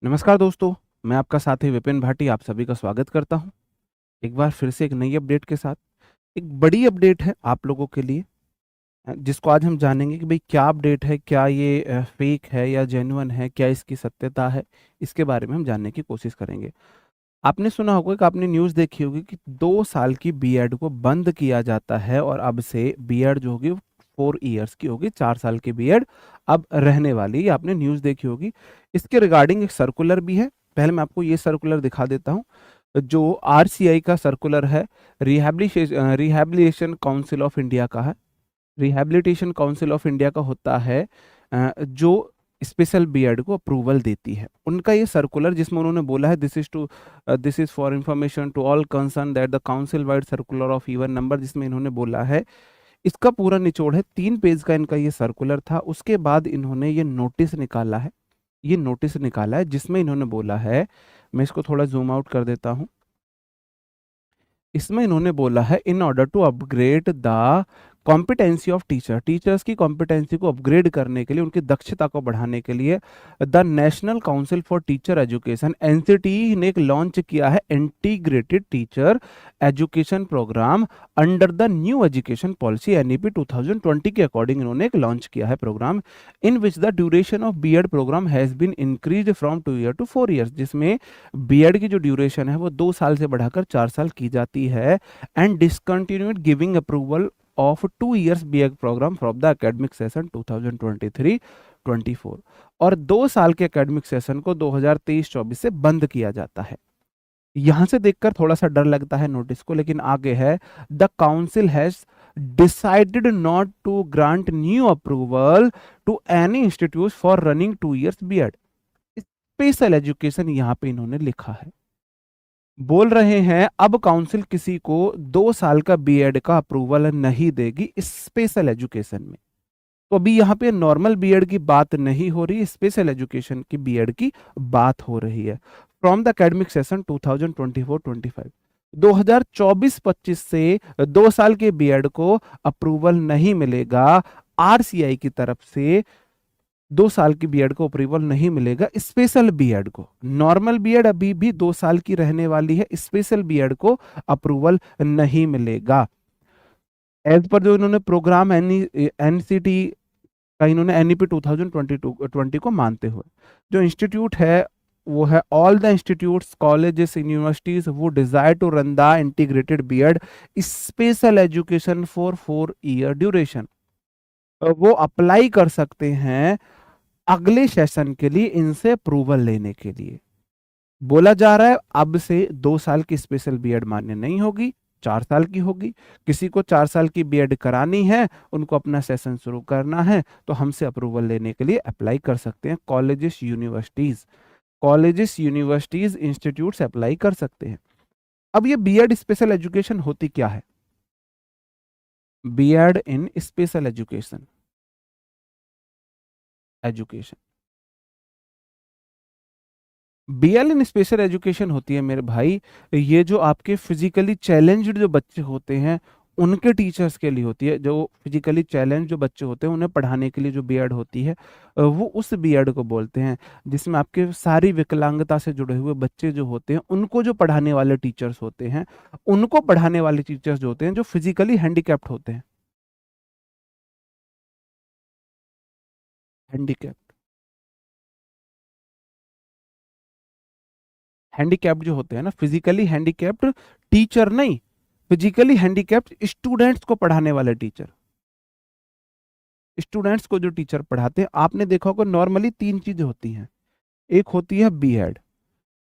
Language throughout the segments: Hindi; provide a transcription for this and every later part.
नमस्कार दोस्तों, मैं आपका साथी विपिन भाटी आप सभी का स्वागत करता हूं। एक बार फिर से एक नई अपडेट के साथ। एक बड़ी अपडेट है आप लोगों के लिए, जिसको आज हम जानेंगे कि भाई क्या अपडेट है, क्या ये फेक है या जेन्युइन है, क्या इसकी सत्यता है। इसके बारे में हम जानने की कोशिश करेंगे। आपने सुना होगा कि आपने न्यूज़ देखी होगी कि 2 साल की बीएड को बंद किया जाता है और अब से बीएड जो होगी 4 इयर्स की होगी। 4 साल की बीएड अब रहने वाली, ये आपने न्यूज़ देखी होगी। इसके रिगार्डिंग एक सर्कुलर भी है। पहले मैं आपको ये सर्कुलर दिखा देता हूँ, जो आरसीआई का सर्कुलर है। रिहैबिलिटेशन काउंसिल ऑफ इंडिया का है। रिहैबिलिटेशन काउंसिल ऑफ इंडिया का होता है जो स्पेशल बीएड को अप्रूवल देती है। उनका ये सर्कुलर, जिसमें उन्होंने बोला है this is for information to all concern that the council wide circular of even number, जिसमें इन्होंने बोला है। इसका पूरा निचोड़ है, 3 पेज का इनका ये सर्कुलर था। उसके बाद इन्होंने ये नोटिस निकाला है। ये नोटिस निकाला है जिसमें इन्होंने बोला है, मैं इसको थोड़ा जूम आउट कर देता हूँ। इसमें इन्होंने बोला है in order to upgrade the competency of teachers की कॉम्पिटेंसी को अपग्रेड करने के लिए, उनकी दक्षता को बढ़ाने के लिए the national council for teacher education NCT ने एक लॉन्च किया है integrated teacher education programme under the new education policy NEP 2020 के अकॉर्डिंग इन्होंने एक लॉन्च किया है programme, in which the duration of BEd programme has been increase from 2 year to 4 years, जिसमें बीएड की जो ड्यूरेशन है वो 2 साल से बढ़ाकर 4 साल की जाती है। And discontinued giving approval of 2 years BEd programme from the academic session 2023-24 और 2 साल के एकेडमिक सेशन को 2023-24 से बंद किया जाता है। यहां से देखकर थोड़ा सा डर लगता है नोटिस को, लेकिन आगे है the council has decided not to grant new approval to any institute for running 2 years BEd special education, यहां पे इन्होंने लिखा है। बोल रहे हैं अब काउंसिल किसी को 2 साल का बीएड का अप्रूवल नहीं देगी स्पेशल एजुकेशन में। तो अभी यहाँ पे नॉर्मल बीएड की बात नहीं हो रही, स्पेशल एजुकेशन की बीएड की बात हो रही है। फ्रॉम द एकेडमिक सेशन 2024-25 2024-25 से 2 साल के बीएड को अप्रूवल नहीं मिलेगा आरसीआई की तरफ से। 2 साल की बीएड को अप्रूवल नहीं मिलेगा स्पेशल बीएड को। नॉर्मल बीएड अभी भी 2 साल की रहने वाली है, स्पेशल बीएड को अप्रूवल नहीं मिलेगा। एज पर जो इन्होंने प्रोग्राम एनसीटी का इन्होंने एनईपी 2020 को मानते हुए जो इंस्टीट्यूट है वो है all the institutes colleges universities वो desire to run the integrated B.Ed special education for 4 year duration, वो अप्लाई कर सकते हैं अगले सेशन के लिए इनसे अप्रूवल लेने के लिए। बोला जा रहा है अब से 2 साल की स्पेशल बीएड मान्य नहीं होगी, 4 साल की होगी। किसी को 4 साल की बीएड करानी है, उनको अपना सेशन शुरू करना है, तो हमसे अप्रूवल लेने के लिए अप्लाई कर सकते हैं। कॉलेजेस यूनिवर्सिटीज इंस्टीट्यूट्स अप्लाई कर सकते हैं। अब ये बीएड स्पेशल एजुकेशन होती क्या है? बीएड इन स्पेशल एजुकेशन बीएल इन स्पेशल एजुकेशन होती है मेरे भाई, ये जो आपके फिजिकली चैलेंज्ड जो बच्चे होते हैं उनके टीचर्स के लिए होती है। जो फिजिकली चैलेंज जो बच्चे होते हैं उन्हें पढ़ाने के लिए जो बीएड होती है, वो उस बीएड को बोलते हैं, जिसमें आपके सारी विकलांगता से जुड़े हुए बच्चे जो होते हैं उनको जो पढ़ाने वाले टीचर्स होते हैं, उनको पढ़ाने वाले टीचर्स जो होते हैं जो फिजिकली हैंडीकैप्ड होते हैं। हैंडीकैप्ड हैंडीकैप्ड जो होते हैं ना, फिजिकली हैंडीकैप्ड टीचर नहीं, फिजिकली हैंडीकैप्ड स्टूडेंट्स को पढ़ाने वाले टीचर। स्टूडेंट्स को जो टीचर पढ़ाते हैं, आपने देखा होगा नॉर्मली 3 चीजें होती हैं। एक होती है बीएड,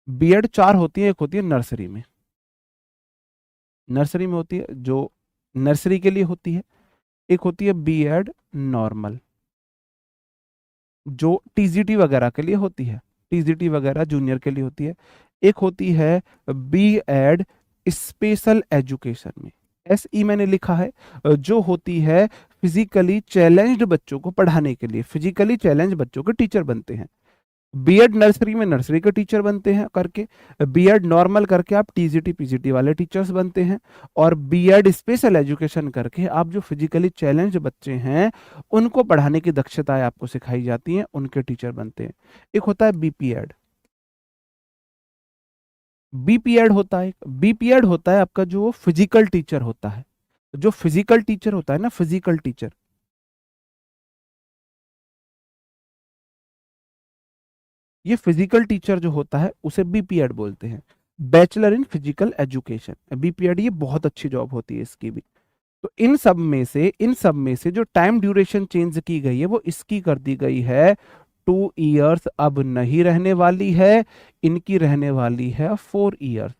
बीएड 4 होती है। एक होती है नर्सरी में, नर्सरी में होती है जो नर्सरी के लिए होती है। एक होती है बीएड नॉर्मल जो टीजीटी वगैरह के लिए होती है, टीजीटी वगैरह जूनियर के लिए होती है। एक होती है बीएड स्पेशल एजुकेशन में, एसई मैंने लिखा है, जो होती है फिजिकली चैलेंज्ड बच्चों को पढ़ाने के लिए, फिजिकली चैलेंज बच्चों के टीचर बनते हैं। बीएड नर्सरी में नर्सरी के टीचर बनते हैं करके, बीएड नॉर्मल करके आप टीजीटी पीजीटी वाले टीचर्स बनते हैं, और बीएड स्पेशल एजुकेशन करके आप जो फिजिकली चैलेंज बच्चे हैं उनको पढ़ाने की दक्षताएं आपको सिखाई जाती हैं, उनके टीचर बनते हैं। एक होता है बीपीएड, बीपीएड होता है, बीपीएड होता है आपका जो फिजिकल टीचर होता है, जो फिजिकल टीचर होता है ना, फिजिकल टीचर, ये फिजिकल टीचर जो होता है उसे बीपीएड बोलते हैं, bachelor in physical education. BPEd ये बहुत अच्छी जॉब होती है इसकी भी। तो इन सब में से जो टाइम ड्यूरेशन चेंज की गई है वो इसकी कर दी गई है 2 इयर्स, अब नहीं रहने वाली है, इनकी रहने वाली है 4 इयर्स।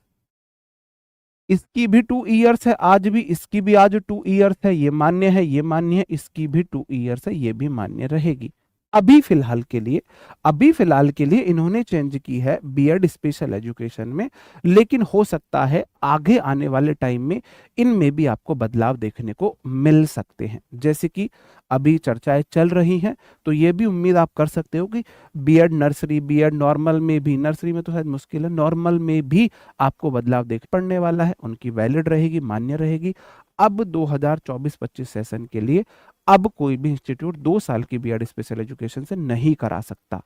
इसकी भी 2 इयर्स है आज भी, इसकी भी आज 2 इयर्स है, ये मान्य है, ये मान्य है, इसकी भी 2 इयर्स है, ये भी मान्य रहेगी। अभी फिलहाल के लिए, अभी फिलहाल के लिए इन्होंने चेंज की है बीएड स्पेशल एजुकेशन में, लेकिन हो सकता है आगे आने वाले टाइम में इनमें भी आपको बदलाव देखने को मिल सकते हैं। जैसे कि अभी चर्चाएं चल रही हैं, तो ये भी उम्मीद आप कर सकते हो कि बीएड नर्सरी, बीएड नॉर्मल में भी, नर्सरी में तो शायद मुश्किल है, नॉर्मल में भी आपको बदलाव देख पड़ने वाला है, उनकी वैलिड रहेगी, मान्य रहेगी। अब 2024-25 सेशन के लिए अब कोई भी इंस्टीट्यूट 2 साल की बीएड स्पेशल एजुकेशन से नहीं करा सकता।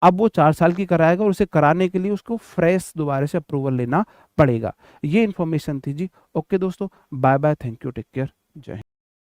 अब वो 4 साल की कराएगा और उसे कराने के लिए उसको फ्रेश दोबारा से अप्रूवल लेना पड़ेगा। ये इन्फॉर्मेशन थी जी। ओके दोस्तों, bye bye, thank you, take care, जय हिंद।